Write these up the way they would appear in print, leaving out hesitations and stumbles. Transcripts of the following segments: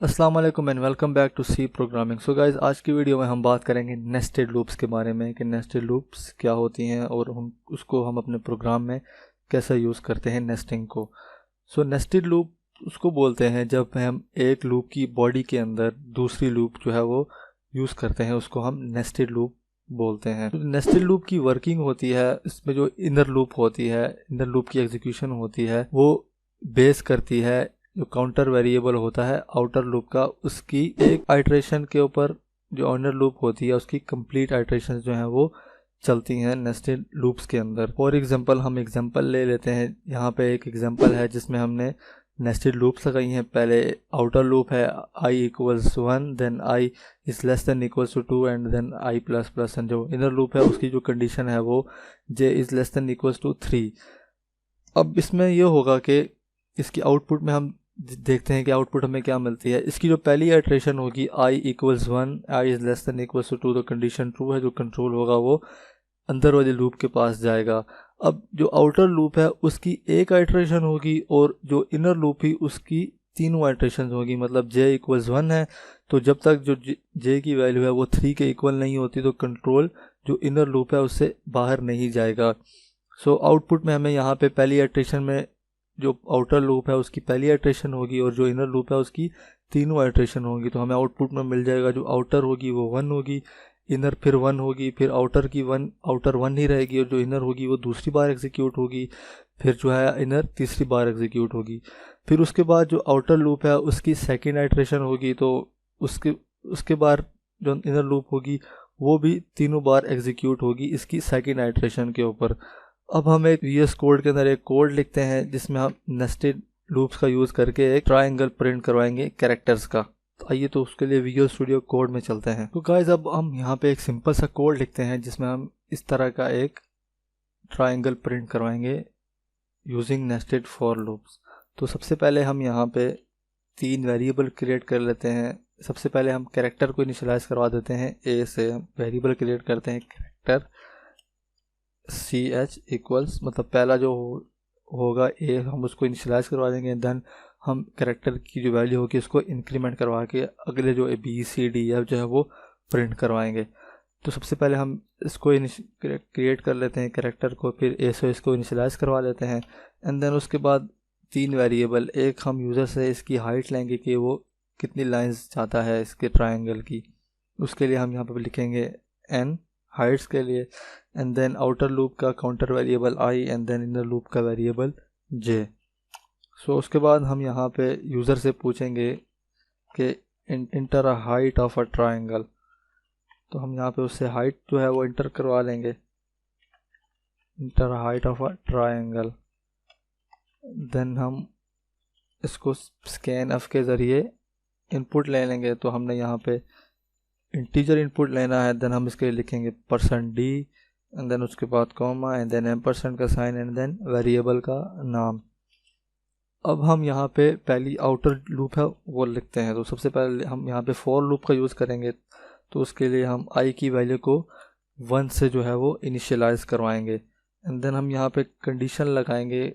अस्सलाम वालेकुम and welcome back to C programming. So guys, आज की वीडियो में हम बात करेंगे नेस्टेड लूप्स के बारे में कि नेस्टेड लूप्स क्या होती हैं और हम अपने प्रोग्राम में कैसे यूज़ करते हैं नेस्टिंग को। सो नेस्टेड लूप उसको बोलते हैं जब हम एक लूप की बॉडी के अंदर दूसरी लूप जो है वो यूज़ करते हैं, उसको हम नेस्टेड लूप बोलते हैं। तो नेस्टेड लूप की वर्किंग होती है, इसमें जो इनर लूप होती है, इनर लूप की एग्जीक्यूशन होती है, वो बेस करती है जो काउंटर वेरिएबल होता है आउटर लूप का, उसकी एक आइट्रेशन के ऊपर जो इनर लूप होती है उसकी कंप्लीट आइट्रेशन जो है वो चलती हैं नेस्टेड लूप्स के अंदर। फॉर एग्जांपल हम एग्जांपल ले लेते हैं। यहाँ पे एक एग्जांपल है जिसमें हमने नेस्टेड लूप्स लगाई हैं। पहले आउटर लूप है i equals 1, then i is less than equals to 2 and then i plus plus, and जो इनर लूप है उसकी जो कंडीशन है वो j is less than equals to 3। अब इसमें यह होगा कि इसकी आउटपुट में हम देखते हैं कि आउटपुट हमें क्या मिलती है। इसकी जो पहली आइट्रेशन होगी i equals 1, i is less than equals to 2, तो कंडीशन ट्रू है, जो कंट्रोल होगा वो अंदर वाले लूप के पास जाएगा। अब जो आउटर लूप है उसकी एक आइट्रेशन होगी और जो इनर लूप ही उसकी तीनों आइट्रेशन होगी। मतलब j इक्वल्स 1 है तो जब तक जो j की वैल्यू है वो 3 के इक्वल नहीं होती तो कंट्रोल जो इनर लूप है उससे बाहर नहीं जाएगा। सो आउटपुट में हमें यहाँ पे पहली आइट्रेशन में जो आउटर लूप है उसकी पहली आइट्रेशन होगी और जो इनर लूप है उसकी तीनों आइट्रेशन होगी। तो हमें आउटपुट में मिल जाएगा जो आउटर होगी वो 1 होगी, इनर फिर 1 होगी, फिर आउटर की 1 आउटर 1 ही रहेगी और जो इनर होगी वो दूसरी बार एग्जीक्यूट होगी, फिर जो है इनर तीसरी बार एग्जीक्यूट होगी। फिर उसके बाद जो आउटर लूप है उसकी सेकेंड आइट्रेशन होगी तो उसके बाद जो इनर लूप होगी वो भी तीनों बार एग्जीक्यूट होगी इसकी सेकेंड आइट्रेशन के ऊपर। अब हम एक VS कोड के अंदर एक कोड लिखते हैं जिसमें हम नेस्टेड लूप्स का यूज़ करके एक ट्रायंगल प्रिंट करवाएंगे कैरेक्टर्स का। तो आइए तो उसके लिए विजुअल स्टूडियो कोड में चलते हैं। तो गाइस, अब हम यहाँ पे एक सिंपल सा कोड लिखते हैं जिसमें हम इस तरह का एक ट्रायंगल प्रिंट करवाएंगे यूजिंग नेस्टेड फॉर लूप्स। तो सबसे पहले हम यहाँ पे 3 वेरिएबल क्रिएट कर लेते हैं। सबसे पहले हम कैरेक्टर को इनिशियलाइज करवा देते हैं a से। हम वेरिएबल क्रिएट करते हैं कैरेक्टर ch इक्वल्स, मतलब पहला जो होगा a, हम उसको इनिशियलाइज करवा देंगे। देन हम कैरेक्टर की जो वैल्यू होगी उसको इंक्रीमेंट करवा के अगले जो b c d f जो है वो प्रिंट करवाएंगे। तो सबसे पहले हम इसको क्रिएट कर लेते हैं कैरेक्टर को, फिर a से इसको इनिशियलाइज करवा लेते हैं। एंड देन उसके बाद 3 वेरिएबल, एक हम यूज़र से इसकी हाइट लेंगे कि वो कितनी लाइंस चाहता है इसके ट्रायंगल की। उसके लिए हम यहाँ पर लिखेंगे n हाइट्स के लिए, एंड देन आउटर लूप का counter variable i and then inner loop का वेरिएबल j। सो उसके बाद हम यहाँ पे यूज़र से पूछेंगे कि enter a height of a triangle. तो हम यहाँ पे उससे हाइट जो है वो इंटर करवा लेंगे, enter a height of a triangle. Then हम इसको स्कैन एफ के ज़रिए इनपुट ले लेंगे। तो हमने यहाँ पे इंटीजर इनपुट लेना है। देन हम इसके लिए लिखेंगे %d एंड देन उसके बाद कॉमा एंड देन एम्परसेंड का साइन एंड देन वेरिएबल का नाम। अब हम यहाँ पे पहली आउटर लूप है वो लिखते हैं। तो सबसे पहले हम यहाँ पे फॉर लूप का यूज़ करेंगे। तो उसके लिए हम i की वैल्यू को 1 से जो है वो इनिशियलाइज करवाएंगे। एंड देन हम यहाँ पे कंडीशन लगाएंगे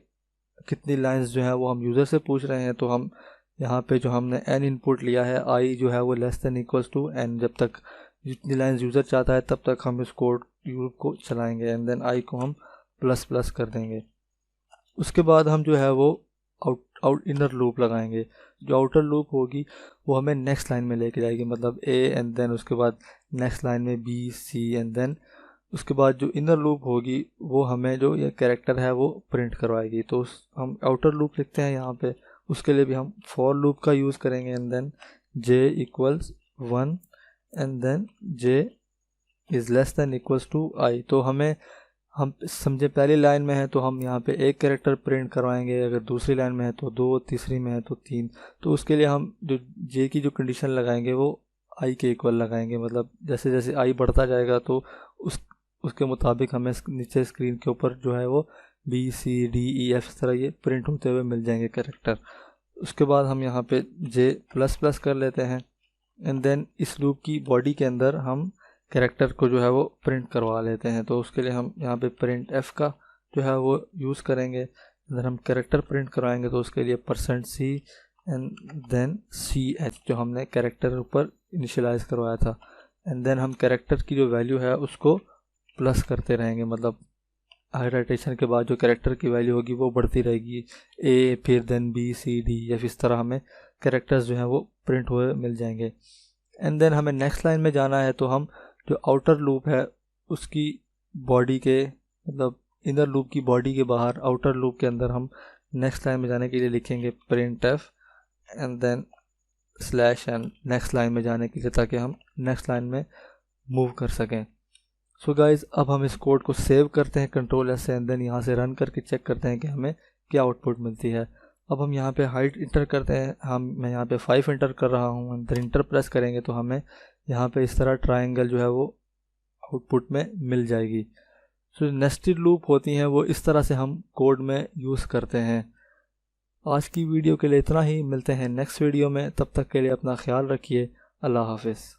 कितनी लाइंस जो है वो हम यूज़र से पूछ रहे हैं। तो हम यहाँ पे जो हमने n इनपुट लिया है, i जो है वो less than equals to n, जब तक जितनी लाइंस यूज़र चाहता है तब तक हम इस कोड लूप को चलाएंगे। एंड देन i को हम प्लस प्लस कर देंगे। उसके बाद हम जो है वो आउट इनर लूप लगाएंगे। जो आउटर लूप होगी वो हमें नेक्स्ट लाइन में लेके जाएगी, मतलब a एंड देन उसके बाद नेक्स्ट लाइन में b c एंड देन उसके बाद जो इनर लूप होगी वो हमें जो ये कैरेक्टर है वो प्रिंट करवाएगी। तो हम आउटर लूप लिखते हैं यहाँ पे। उसके लिए भी हम फॉर लूप का यूज़ करेंगे and then j equals 1 and then j is less than equals to i। तो हम समझे पहली लाइन में है तो हम यहाँ पे एक कैरेक्टर प्रिंट करवाएंगे, अगर दूसरी लाइन में है तो 2, तीसरी में है तो 3। तो उसके लिए हम जो j की जो कंडीशन लगाएंगे वो i के इक्वल लगाएंगे। मतलब जैसे जैसे i बढ़ता जाएगा तो उसके मुताबिक हमें नीचे स्क्रीन के ऊपर जो है वो b c d e f इस तरह ये प्रिंट होते हुए मिल जाएंगे कैरेक्टर। उसके बाद हम यहाँ पे j प्लस प्लस कर लेते हैं एंड देन इस लूप की बॉडी के अंदर हम कैरेक्टर को जो है वो प्रिंट करवा लेते हैं। तो उसके लिए हम यहाँ पे प्रिंट f का जो है वो यूज़ करेंगे। अगर हम कैरेक्टर प्रिंट कराएंगे तो उसके लिए %c एंड देन CH जो हमने कैरेक्टर ऊपर इनिशियलाइज करवाया था, एंड देन हम कैरेक्टर की जो वैल्यू है उसको प्लस करते रहेंगे, मतलब हाइलाइटेशन के बाद जो कैरेक्टर की वैल्यू होगी वो बढ़ती रहेगी, A फिर देन B C D या इस तरह हमें कैरेक्टर्स जो हैं वो प्रिंट हुए मिल जाएंगे। एंड देन हमें नेक्स्ट लाइन में जाना है, तो हम जो आउटर लूप है उसकी बॉडी के, मतलब इनर लूप की बॉडी के बाहर आउटर लूप के अंदर हम नेक्स्ट लाइन में जाने के लिए लिखेंगे printf and then slash and next line में जाने के लिए, ताकि हम नेक्स्ट लाइन में मूव कर सकें। सो गाइज अब हम इस कोड को सेव करते हैं Ctrl+S से, एंड देन यहाँ से रन करके चेक करते हैं कि हमें क्या आउटपुट मिलती है। अब हम यहाँ पे हाइट इंटर करते हैं, मैं यहाँ पे 5 इंटर कर रहा हूँ, एंड देन इंटर प्रेस करेंगे तो हमें यहाँ पे इस तरह ट्रायंगल जो है वो आउटपुट में मिल जाएगी। सो नेस्टेड लूप होती हैं वो इस तरह से हम कोड में यूज़ करते हैं। आज की वीडियो के लिए इतना ही, मिलते हैं नेक्स्ट वीडियो में, तब तक के लिए अपना ख्याल रखिए। अल्लाह हाफिज़।